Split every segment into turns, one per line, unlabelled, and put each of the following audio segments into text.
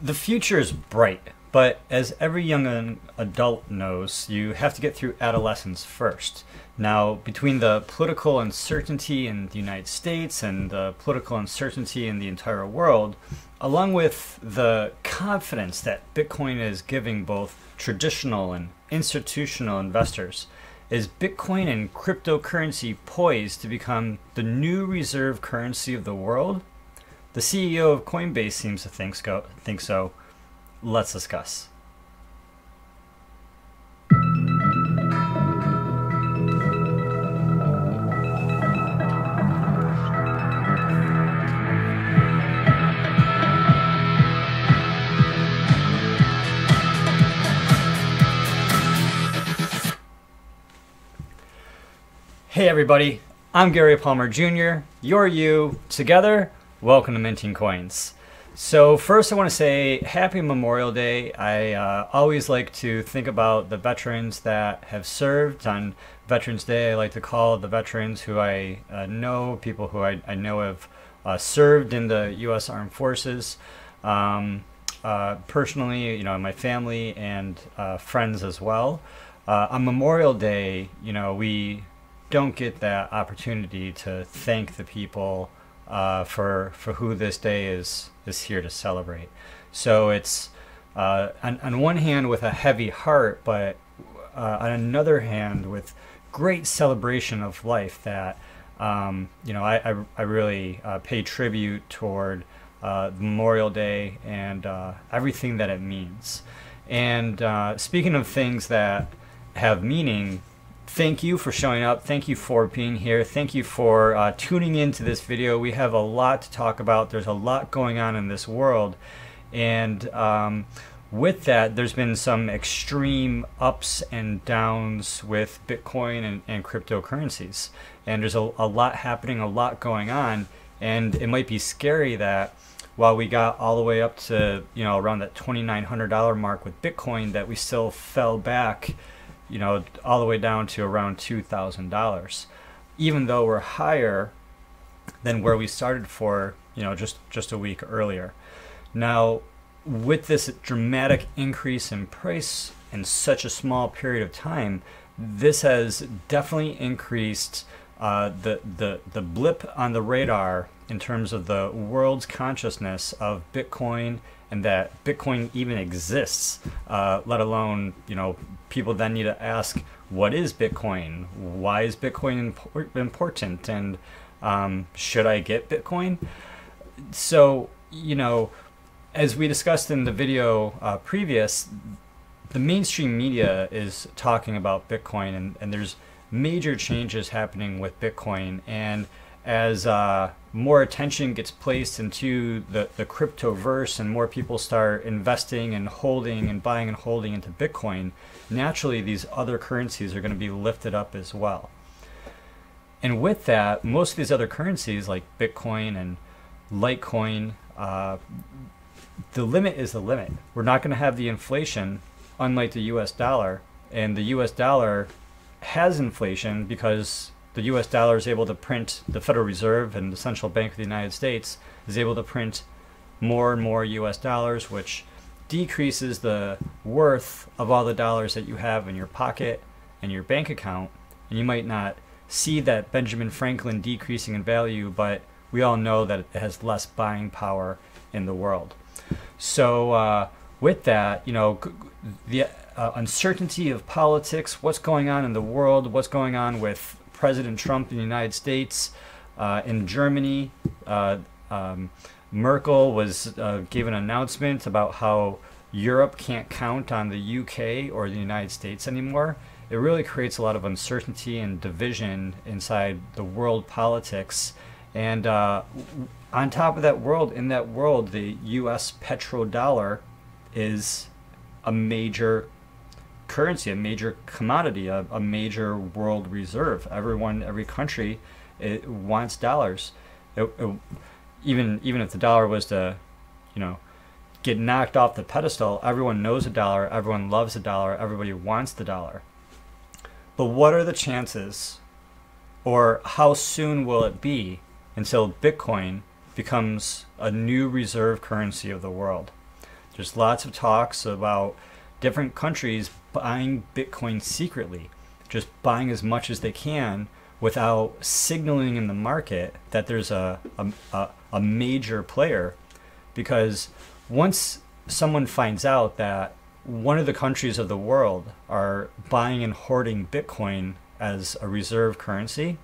The future is bright, but as every young adult knows, you have to get through adolescence first. Now, between the political uncertainty in the United States and the political uncertainty in the entire world, along with the confidence that Bitcoin is giving both traditional and institutional investors, is Bitcoin and cryptocurrency poised to become the new reserve currency of the world? The CEO of Coinbase seems to think so. Let's discuss. Hey everybody, I'm Gary Palmer Jr., you're you, together, welcome to Minting Coins. So first I want to say happy Memorial Day. I always like to think about the veterans that have served. On Veterans Day I like to call the veterans who I know, people who I know have served in the U.S. Armed Forces. Personally, you know, my family and friends as well. On Memorial Day, you know, we don't get that opportunity to thank the people for who this day is here to celebrate. So it's on one hand with a heavy heart, but on another hand with great celebration of life that you know, I really pay tribute toward Memorial Day and everything that it means. And speaking of things that have meaning, thank you for showing up. Thank you for being here. Thank you for tuning into this video. We have a lot to talk about. There's a lot going on in this world. And with that, there's been some extreme ups and downs with Bitcoin and cryptocurrencies. And there's a lot happening, a lot going on. And it might be scary that while we got all the way up to, you know, around that $2,900 mark with Bitcoin, that we still fell back, you know, all the way down to around $2,000, even though we're higher than where we started for, you know, just a week earlier. Now, with this dramatic increase in price in such a small period of time, this has definitely increased the blip on the radar in terms of the world's consciousness of Bitcoin, and that Bitcoin even exists, let alone, you know, people then need to ask, what is Bitcoin? Why is Bitcoin important? And should I get Bitcoin? So, you know, as we discussed in the video previous, the mainstream media is talking about Bitcoin, and there's major changes happening with Bitcoin. And as more attention gets placed into the cryptoverse and more people start investing and holding and buying and holding into Bitcoin, naturally these other currencies are going to be lifted up as well. And with that, most of these other currencies like Bitcoin and Litecoin, the limit is the limit. We're not going to have the inflation unlike the US dollar, and the US dollar has inflation because the US dollar is able to print, the Federal Reserve and the Central Bank of the United States is able to print more and more US dollars, which decreases the worth of all the dollars that you have in your pocket and your bank account. And you might not see that Benjamin Franklin decreasing in value, but we all know that it has less buying power in the world. So with that, you know, the uncertainty of politics, what's going on in the world, what's going on with President Trump in the United States, in Germany, Merkel gave an announcement about how Europe can't count on the UK or the United States anymore. It really creates a lot of uncertainty and division inside the world politics. And on top of that world, in that world, the US petrodollar is a major currency, a major commodity, a major world reserve. Every country, it wants dollars. Even if the dollar was to, you know, get knocked off the pedestal, everyone knows a dollar, everyone loves a dollar, everybody wants the dollar. But what are the chances, or how soon will it be until Bitcoin becomes a new reserve currency of the world? There's lots of talks about different countries buying Bitcoin secretly, just buying as much as they can without signaling in the market that there's a major player. Because once someone finds out that one of the countries of the world are buying and hoarding Bitcoin as a reserve currency,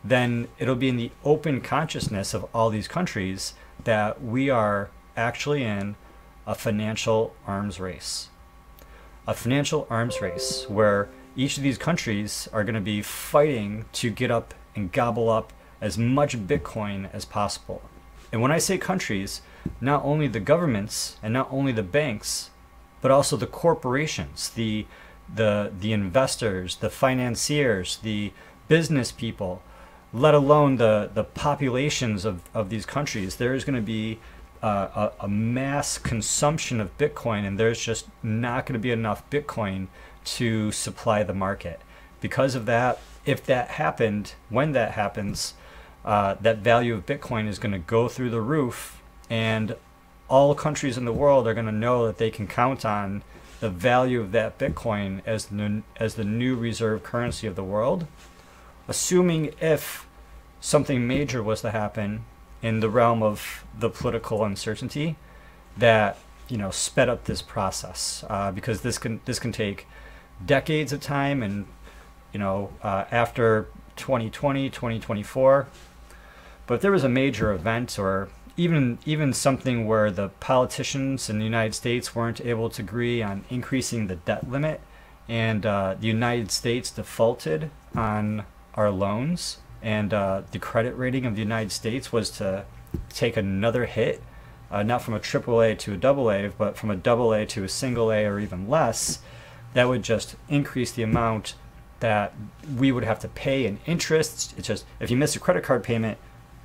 then it'll be in the open consciousness of all these countries that we are actually in a financial arms race. A financial arms race where each of these countries are going to be fighting to get up and gobble up as much Bitcoin as possible. And when I say countries, not only the governments and not only the banks, but also the corporations, the investors, the financiers, the business people, let alone the populations of these countries. There is going to be a mass consumption of Bitcoin, and there's just not going to be enough Bitcoin to supply the market. Because of that, if that happened, when that happens, that value of Bitcoin is going to go through the roof, and all countries in the world are going to know that they can count on the value of that Bitcoin as the new reserve currency of the world, assuming if something major was to happen in the realm of the political uncertainty that, you know, sped up this process, because this can take decades of time, and, you know, after 2020, 2024. But if there was a major event, or even something where the politicians in the United States weren't able to agree on increasing the debt limit, and the United States defaulted on our loans, and the credit rating of the United States was to take another hit, not from a AAA to a AA, but from a AA to a single A or even less, that would just increase the amount that we would have to pay in interest. It's just, if you miss a credit card payment,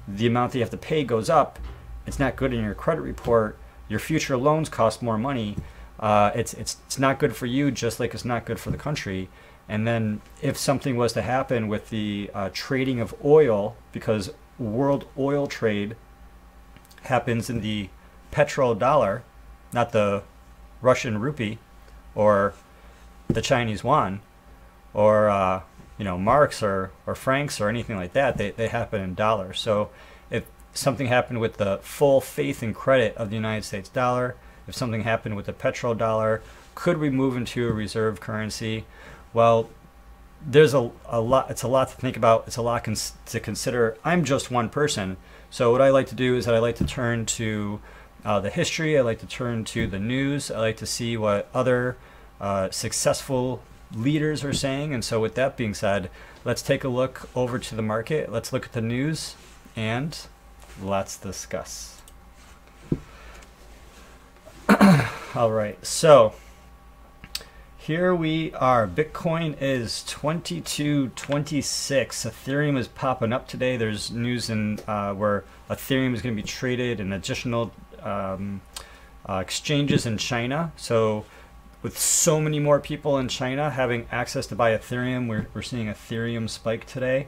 the amount that you have to pay goes up. It's not good in your credit report. Your future loans cost more money. It's not good for you, just like it's not good for the country. And then if something was to happen with the trading of oil, because world oil trade happens in the petrodollar, not the Russian rupee or the Chinese yuan, or you know, marks or francs or anything like that. They happen in dollars. So if something happened with the full faith and credit of the United States dollar, if something happened with the petrodollar, could we move into a reserve currency? Well, there's a lot. It's a lot to think about. It's a lot to consider. I'm just one person, so what I like to do is that I like to turn to the history. I like to turn to the news. I like to see what other successful leaders are saying. And so with that being said, let's take a look over to the market. Let's look at the news and let's discuss. All right, so here we are. Bitcoin is 2226. Ethereum is popping up today. There's news in where Ethereum is going to be traded in additional exchanges in China. So with so many more people in China having access to buy Ethereum, we're seeing Ethereum spike today.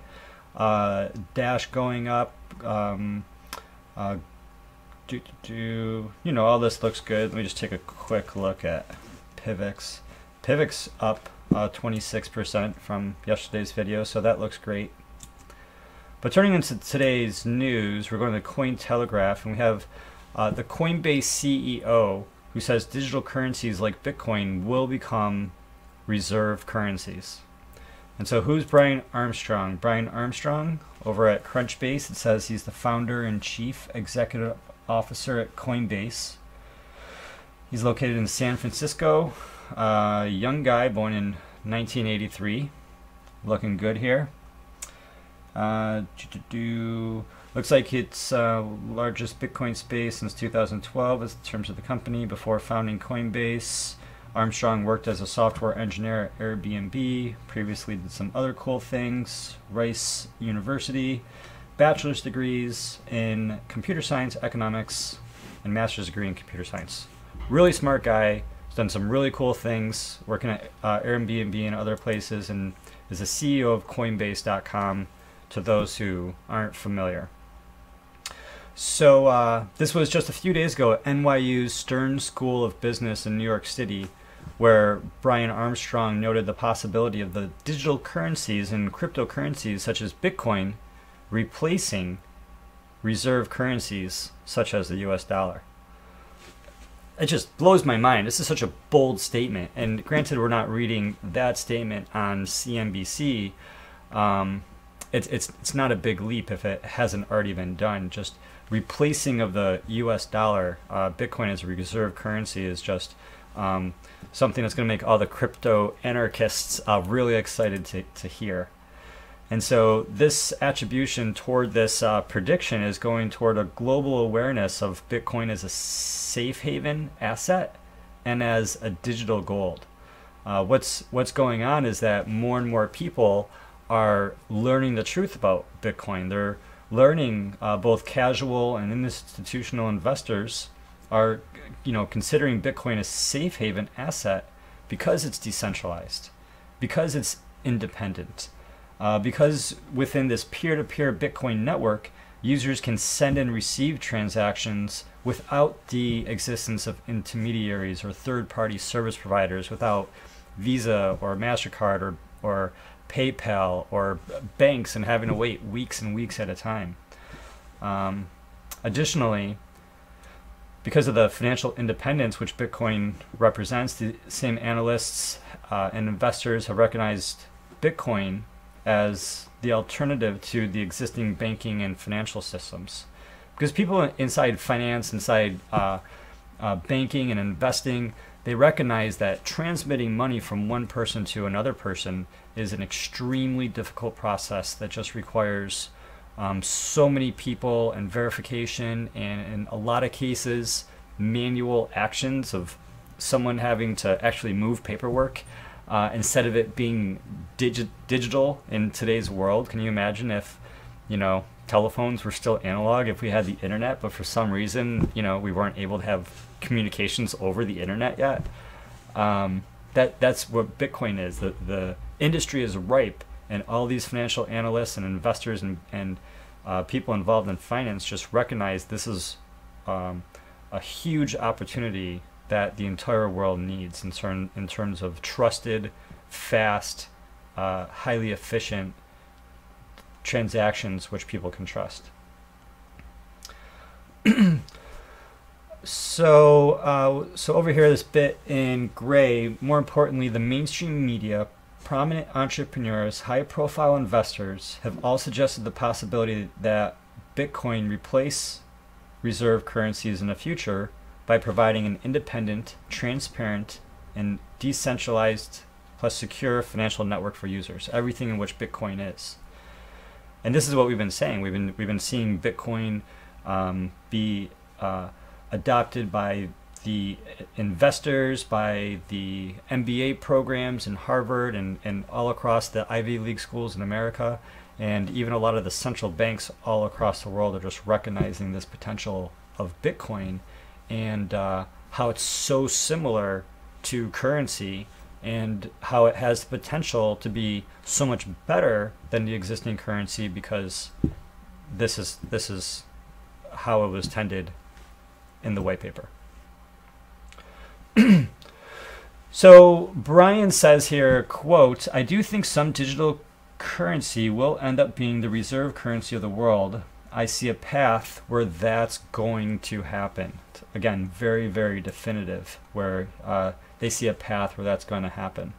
Dash going up. You know, all this looks good. Let me just take a quick look at PIVX. PIVX up 26% from yesterday's video, so that looks great. But turning into today's news, we're going to Cointelegraph, and we have the Coinbase CEO who says digital currencies like Bitcoin will become reserve currencies. And so who's Brian Armstrong? Brian Armstrong over at Crunchbase, it says he's the founder and chief executive officer at Coinbase. He's located in San Francisco. Young guy, born in 1983. Looking good here. Looks like it's largest Bitcoin space since 2012 in terms of the company. Before founding Coinbase, Armstrong worked as a software engineer at Airbnb, previously did some other cool things, Rice University, bachelor's degrees in computer science, economics, and master's degree in computer science. Really smart guy, has done some really cool things, working at Airbnb and other places, and is the CEO of Coinbase.com to those who aren't familiar. So this was just a few days ago at NYU's Stern School of Business in New York City, where Brian Armstrong noted the possibility of the digital currencies and cryptocurrencies such as Bitcoin replacing reserve currencies such as the US dollar. It just blows my mind. This is such a bold statement. And granted, we're not reading that statement on CNBC. It's not a big leap if it hasn't already been done. Just replacing of the US dollar, Bitcoin as a reserve currency is just something that's going to make all the crypto anarchists really excited to hear. And so this attribution toward this prediction is going toward a global awareness of Bitcoin as a safe haven asset and as a digital gold. What's going on is that more and more people are learning the truth about Bitcoin. They're learning, both casual and institutional investors are considering Bitcoin a safe haven asset because it's decentralized, because it's independent. Because within this peer-to-peer Bitcoin network, users can send and receive transactions without the existence of intermediaries or third-party service providers, without Visa or MasterCard or PayPal or banks and having to wait weeks and weeks at a time. Additionally, because of the financial independence which Bitcoin represents, the same analysts and investors have recognized Bitcoin as the alternative to the existing banking and financial systems. Because people inside finance, inside banking and investing, they recognize that transmitting money from one person to another person is an extremely difficult process that just requires so many people and verification, and in a lot of cases, manual actions of someone having to actually move paperwork instead of it being digital in today's world. Can you imagine if, telephones were still analog, if we had the internet, but for some reason, we weren't able to have communications over the internet yet? That's what Bitcoin is. The industry is ripe, and all these financial analysts and investors and people involved in finance just recognize this is a huge opportunity that the entire world needs in terms of trusted, fast, highly efficient transactions which people can trust. So over here, this bit in gray, more importantly, the mainstream media, prominent entrepreneurs, high-profile investors have all suggested the possibility that Bitcoin replace reserve currencies in the future by providing an independent, transparent, and decentralized plus secure financial network for users, everything in which Bitcoin is. And this is what we've been saying. We've been seeing Bitcoin be adopted by the investors, by the MBA programs in Harvard and all across the Ivy League schools in America, and even a lot of the central banks all across the world are just recognizing this potential of Bitcoin and how it's so similar to currency and how it has the potential to be so much better than the existing currency, because this is how it was tended in the white paper. So Brian says here, quote, "I do think some digital currency will end up being the reserve currency of the world. I see a path where that's going to happen." Again, very, very definitive, where they see a path where that's going to happen.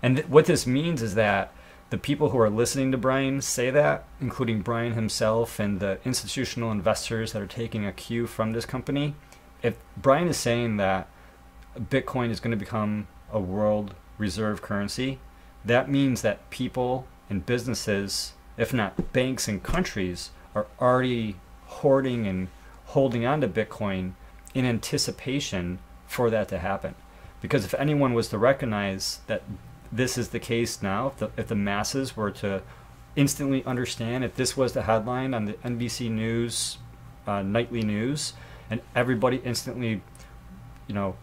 And what this means is that the people who are listening to Brian say that, including Brian himself and the institutional investors that are taking a cue from this company, if Brian is saying that Bitcoin is going to become a world reserve currency, that means that people and businesses, if not banks and countries, are already hoarding and holding on to Bitcoin in anticipation for that to happen. Because if anyone was to recognize that this is the case now, if the masses were to instantly understand, if this was the headline on the NBC News nightly news, and everybody instantly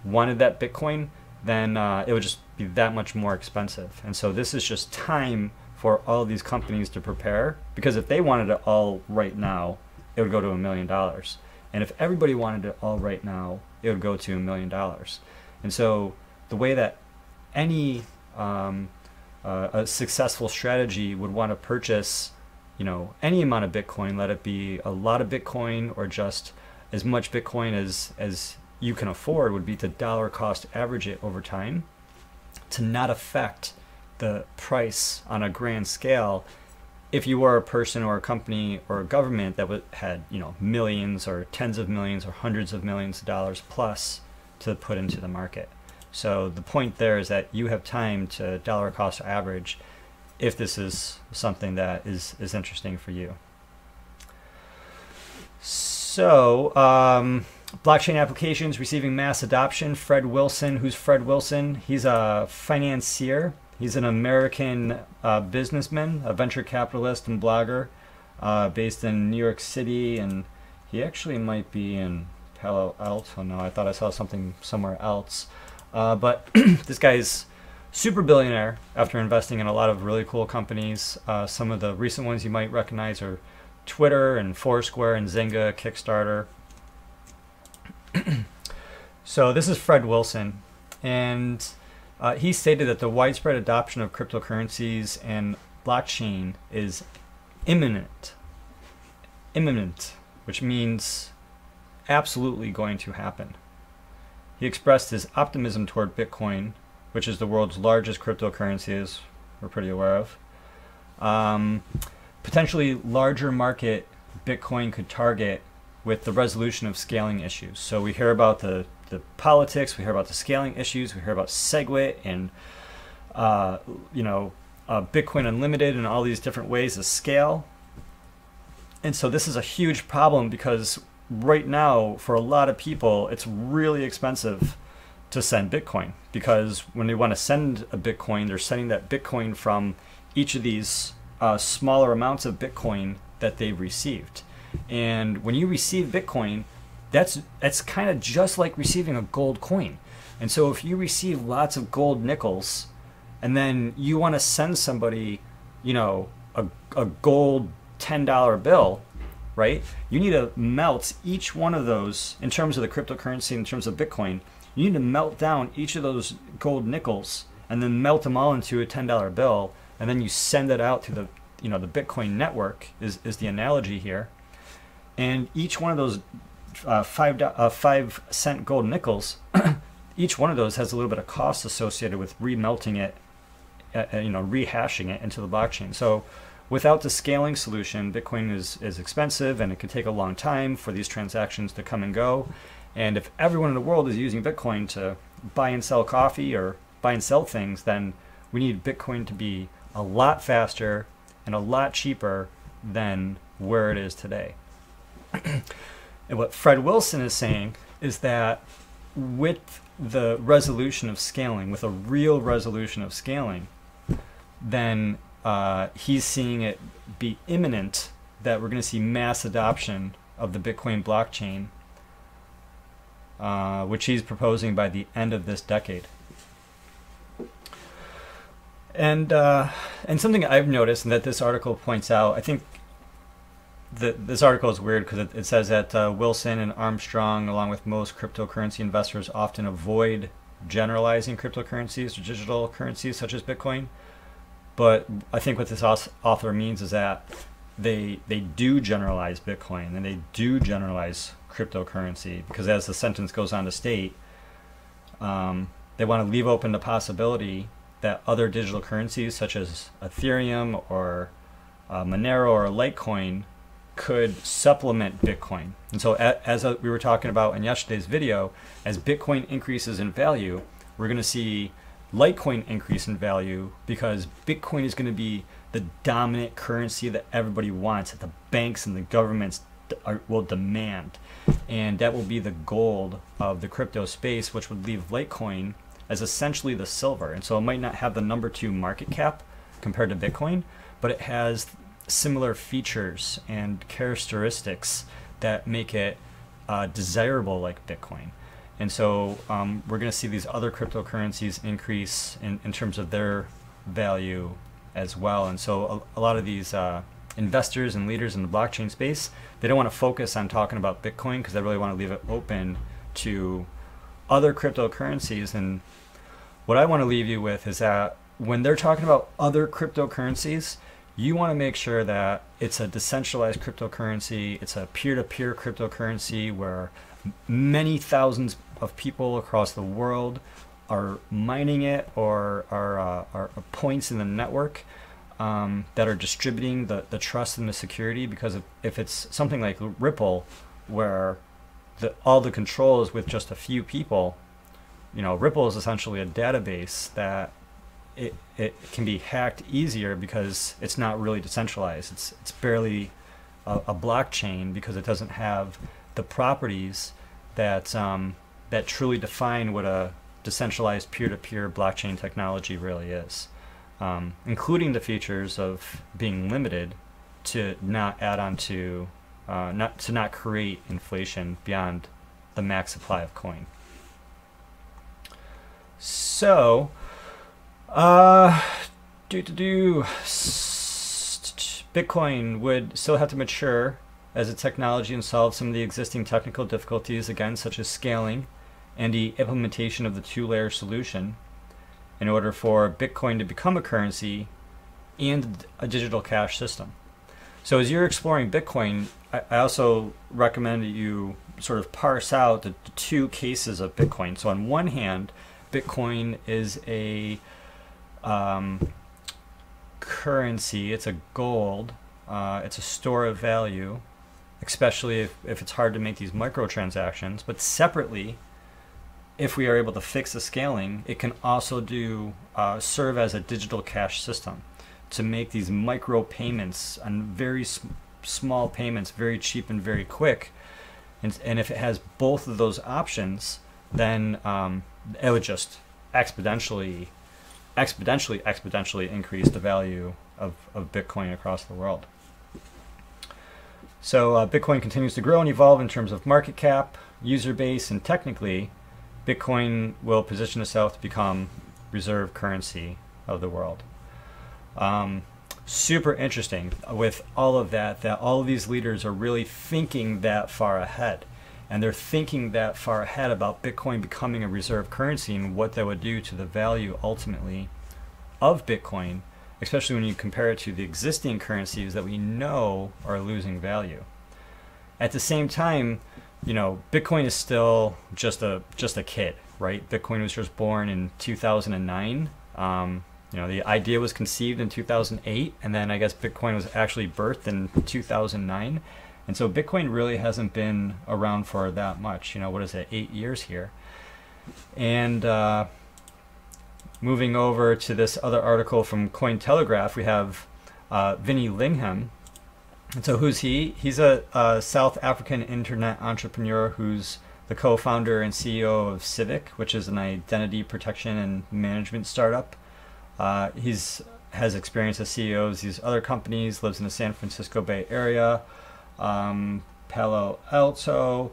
wanted that Bitcoin, then it would just be that much more expensive. And so this is just time for all of these companies to prepare, because if they wanted it all right now, it would go to $1 million. And if everybody wanted it all right now, it would go to $1 million. And so the way that any a successful strategy would want to purchase, any amount of Bitcoin, let it be a lot of Bitcoin or just as much Bitcoin as you can afford, would be to dollar cost average it over time to not affect the price on a grand scale. If you were a person or a company or a government that had millions or tens of millions or hundreds of millions of dollars plus to put into the market. So the point there is that you have time to dollar cost average if this is something that is interesting for you. So blockchain applications receiving mass adoption. Fred Wilson. Who's Fred Wilson? He's a financier. He's an American businessman, a venture capitalist and blogger based in New York City, and he actually might be in Palo Alto. No, I thought I saw something somewhere else. But this guy's super billionaire after investing in a lot of really cool companies. Some of the recent ones you might recognize are Twitter and Foursquare and Zynga, Kickstarter. So this is Fred Wilson, and he stated that the widespread adoption of cryptocurrencies and blockchain is imminent, which means absolutely going to happen. He expressed his optimism toward Bitcoin, which is the world's largest cryptocurrency, as we're pretty aware of. Potentially larger market Bitcoin could target with the resolution of scaling issues. So we hear about the politics, we hear about the scaling issues, we hear about SegWit and Bitcoin Unlimited and all these different ways to scale. And so this is a huge problem because right now, for a lot of people, it's really expensive to send Bitcoin, because when they want to send a Bitcoin, they're sending that Bitcoin from each of these smaller amounts of Bitcoin that they've received. And when you receive Bitcoin, that's kind of just like receiving a gold coin. And so if you receive lots of gold nickels and then you want to send somebody, a gold $10 bill, right? You need to melt each one of those in terms of the cryptocurrency, in terms of Bitcoin. You need to melt down each of those gold nickels and then melt them all into a $10 bill, and then you send it out to the the Bitcoin network is the analogy here. And each one of those 5-cent gold nickels, each one of those has a little bit of cost associated with remelting it, rehashing it into the blockchain. So without the scaling solution, Bitcoin is expensive, and it can take a long time for these transactions to come and go. And if everyone in the world is using Bitcoin to buy and sell coffee or buy and sell things, then we need Bitcoin to be a lot faster and a lot cheaper than where it is today. And what Fred Wilson is saying is that with the resolution of scaling, with a real resolution of scaling, then he's seeing it be imminent that we're going to see mass adoption of the Bitcoin blockchain, which he's proposing by the end of this decade. And something I've noticed, and that this article points out, I think this article is weird because it says that Wilson and Armstrong, along with most cryptocurrency investors, often avoid generalizing cryptocurrencies or digital currencies such as Bitcoin. But I think what this author means is that they do generalize Bitcoin and they do generalize cryptocurrency, because as the sentence goes on to state, they want to leave open the possibility that other digital currencies such as Ethereum or Monero or Litecoin could supplement Bitcoin. And so as we were talking about in yesterday's video, as Bitcoin increases in value, we're going to see Litecoin increase in value, because Bitcoin is going to be the dominant currency that everybody wants, that the banks and the governments will demand. And that will be the gold of the crypto space, which would leave Litecoin as essentially the silver. And so it might not have the #2 market cap compared to Bitcoin, but it has similar features and characteristics that make it desirable like Bitcoin. And so we're going to see these other cryptocurrencies increase in terms of their value as well. And so a lot of these investors and leaders in the blockchain space, they don't want to focus on talking about Bitcoin because they really want to leave it open to other cryptocurrencies. And what I want to leave you with is that when they're talking about other cryptocurrencies, you want to make sure that it's a decentralized cryptocurrency, it's a peer-to-peer cryptocurrency where many thousands of people across the world are mining it, or are points in the network that are distributing the trust and the security. Because if it's something like Ripple, where all the control is with just a few people, you know, Ripple is essentially a database that it can be hacked easier because it's not really decentralized. It's barely a blockchain because it doesn't have the properties that that truly define what a decentralized peer-to-peer blockchain technology really is, including the features of being limited to not add on to not create inflation beyond the max supply of coin. So Bitcoin would still have to mature as a technology and solve some of the existing technical difficulties, again, such as scaling and the implementation of the two-layer solution, in order for Bitcoin to become a currency and a digital cash system. So as you're exploring Bitcoin, I also recommend that you sort of parse out the two cases of Bitcoin. So on one hand, Bitcoin is a currency, it's a gold, it's a store of value, especially if it's hard to make these microtransactions. But separately, if we are able to fix the scaling, it can also serve as a digital cash system to make these micro payments and very small payments very cheap and very quick. And if it has both of those options, then it would just exponentially increase the value of Bitcoin across the world. So Bitcoin continues to grow and evolve in terms of market cap, user base, and technically, Bitcoin will position itself to become reserve currency of the world. Super interesting with all of that all of these leaders are really thinking that far ahead. And they're thinking that far ahead about Bitcoin becoming a reserve currency and what that would do to the value ultimately of Bitcoin, especially when you compare it to the existing currencies that we know are losing value. At the same time, you know, Bitcoin is still just a kid, right? Bitcoin was just born in 2009. You know, the idea was conceived in 2008, and then I guess Bitcoin was actually birthed in 2009. And so Bitcoin really hasn't been around for that much. You know, what is it, 8 years here? And moving over to this other article from Cointelegraph, we have Vinny Lingham. And so who's he? He's a South African internet entrepreneur who's the co-founder and CEO of Civic, which is an identity protection and management startup. Has experience as CEO of these other companies, lives in the San Francisco Bay Area, Palo Alto,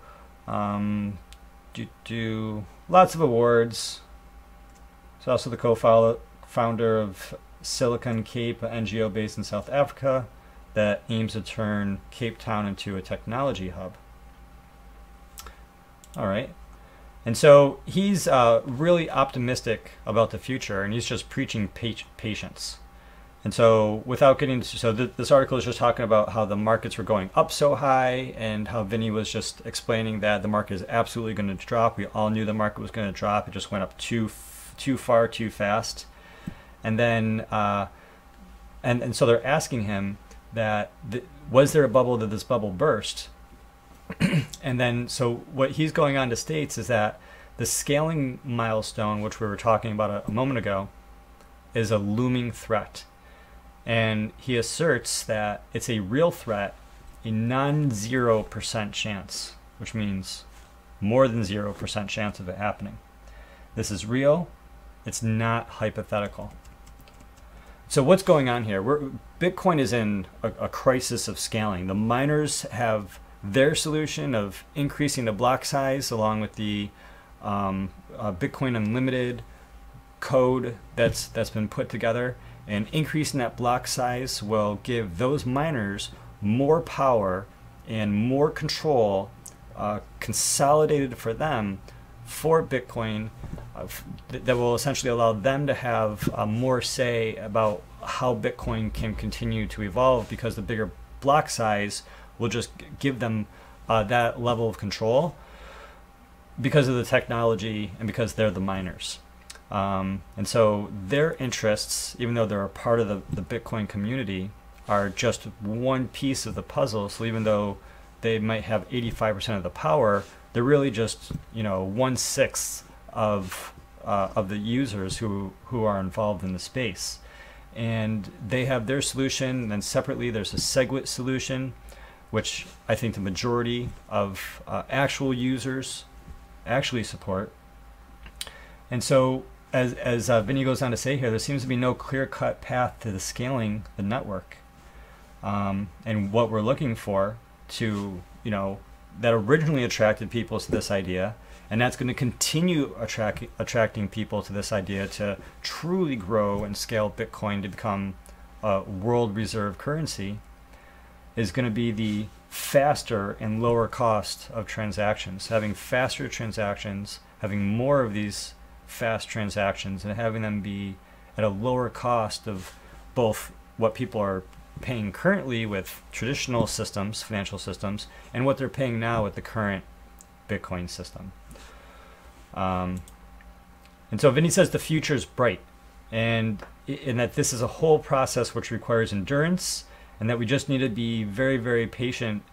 lots of awards. He's also the co-founder of Silicon Cape, an NGO based in South Africa that aims to turn Cape Town into a technology hub. All right. And so he's really optimistic about the future, and he's just preaching patience. And so without getting to, so this article is just talking about how the markets were going up so high, and how Vinny was just explaining that the market is absolutely going to drop. We all knew the market was going to drop. It just went up too far, too fast. And then, and so they're asking him that, was there a bubble? Did this bubble burst? And then, so what he's going on to states is that the scaling milestone, which we were talking about a moment ago, is a looming threat. And he asserts that it's a real threat, a non-0% chance, which means more than 0% chance of it happening. This is real. It's not hypothetical. So what's going on here? Bitcoin is in a crisis of scaling. The miners have their solution of increasing the block size along with the Bitcoin Unlimited code that's been put together, And increasing that block size will give those miners more power and more control consolidated for them for Bitcoin that will essentially allow them to have more say about how Bitcoin can continue to evolve, because the bigger block size will just give them that level of control because of the technology and because they're the miners. And so their interests, even though they're a part of the Bitcoin community, are just one piece of the puzzle. So even though they might have 85% of the power, they're really just 1/6 of the users who are involved in the space. And they have their solution, and then separately there's a SegWit solution, which I think the majority of actual users actually support. And so as Vinny goes on to say here, there seems to be no clear-cut path to the scaling the network. And what we're looking for to, that originally attracted people to this idea, and that's going to continue attracting people to this idea to truly grow and scale Bitcoin to become a world reserve currency, is going to be the faster and lower cost of transactions. Having faster transactions, having more of these fast transactions, and having them be at a lower cost of both what people are paying currently with traditional systems, financial systems, and what they're paying now with the current Bitcoin system. And so Vinny says the future is bright, and that this is a whole process which requires endurance, and that we just need to be very, very patient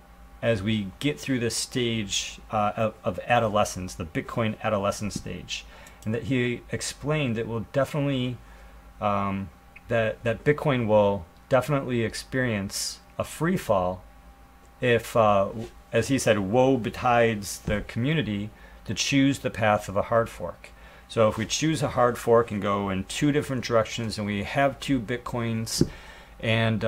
as we get through this stage of adolescence, the Bitcoin adolescence stage. And that he explained it will definitely, that Bitcoin will definitely experience a free fall if, as he said, woe betides the community to choose the path of a hard fork. So if we choose a hard fork and go in two different directions, and we have two Bitcoins, and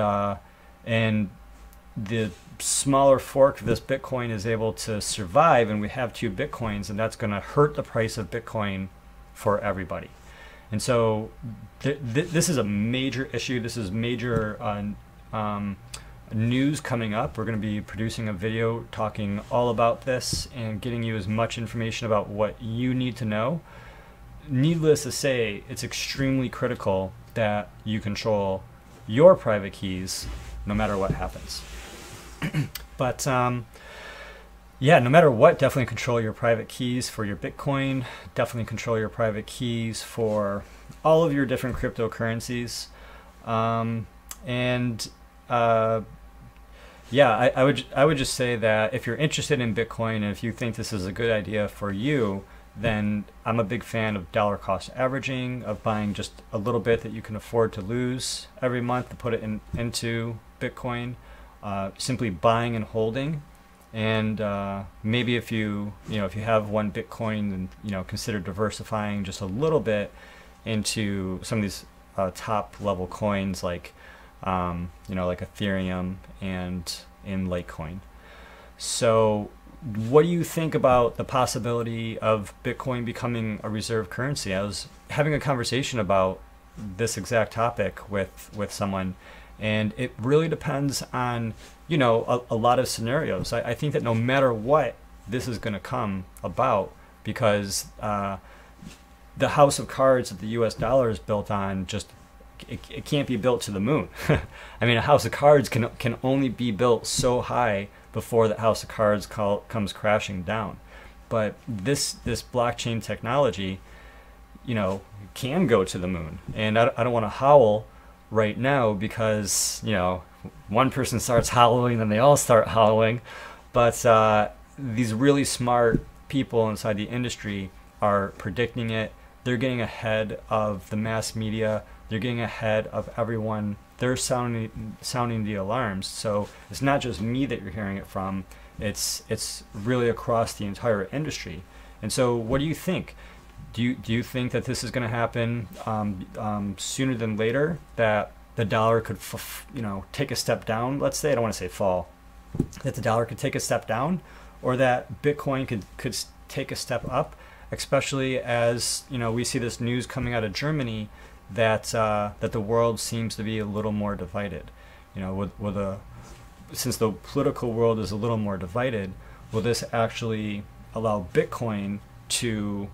the smaller fork of this Bitcoin is able to survive, and we have two Bitcoins, and that's going to hurt the price of Bitcoin for everybody. And so this is a major issue. This is major news coming up. We're going to be producing a video talking all about this and getting you as much information about what you need to know. Needless to say, it's extremely critical that you control your private keys no matter what happens. But yeah, no matter what, definitely control your private keys for your Bitcoin. Definitely control your private keys for all of your different cryptocurrencies. Yeah, I would just say that if you're interested in Bitcoin, and if you think this is a good idea for you, then I'm a big fan of dollar cost averaging, of buying just a little bit that you can afford to lose every month to put it into Bitcoin. Simply buying and holding. And maybe if you have one Bitcoin, then consider diversifying just a little bit into some of these top level coins like like Ethereum and in Litecoin. So what do you think about the possibility of Bitcoin becoming a reserve currency? I was having a conversation about this exact topic with someone, and it really depends on a lot of scenarios. I think that no matter what, this is going to come about, because the house of cards that the US dollar is built on, it can't be built to the moon. I mean, a house of cards can only be built so high before the house of cards comes crashing down. But this blockchain technology, can go to the moon. And I don't want to howl right now, because one person starts howling, then they all start howling. But these really smart people inside the industry are predicting it. They're getting ahead of the mass media. They're getting ahead of everyone. They're sounding the alarms. So it's not just me that you're hearing it from. It's really across the entire industry. And so what do you think? Do you think that this is going to happen sooner than later? That the dollar could take a step down? Let's say, I don't want to say fall. That the dollar could take a step down, or that Bitcoin could take a step up, especially as we see this news coming out of Germany that that the world seems to be a little more divided. You know, since the political world is a little more divided, will this actually allow Bitcoin to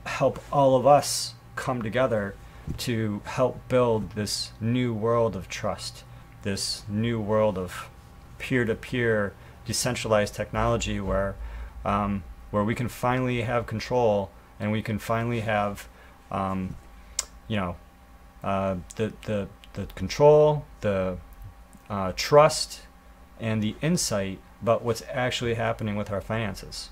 help all of us come together to help build this new world of trust, this new world of peer-to-peer decentralized technology where we can finally have control, and we can finally have the control, the trust, and the insight about what's actually happening with our finances.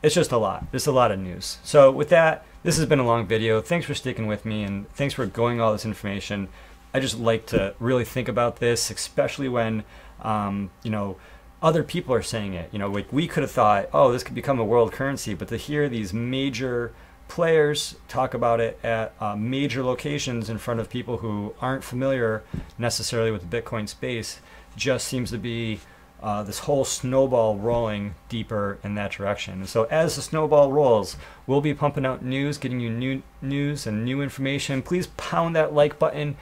It's just a lot. There's a lot of news. So with that, this has been a long video. Thanks for sticking with me, and thanks for going all this information. I just like to really think about this, especially when other people are saying it. You know, like we could have thought, oh, this could become a world currency, but to hear these major players talk about it at major locations in front of people who aren't familiar necessarily with the Bitcoin space just seems to be this whole snowball rolling deeper in that direction. And so as the snowball rolls, we'll be pumping out news, getting you new news and new information. Please pound that like button,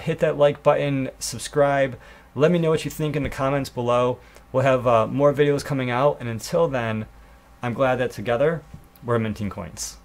hit that like button, subscribe. Let me know what you think in the comments below. We'll have more videos coming out, and until then, I'm glad that together we're minting coins.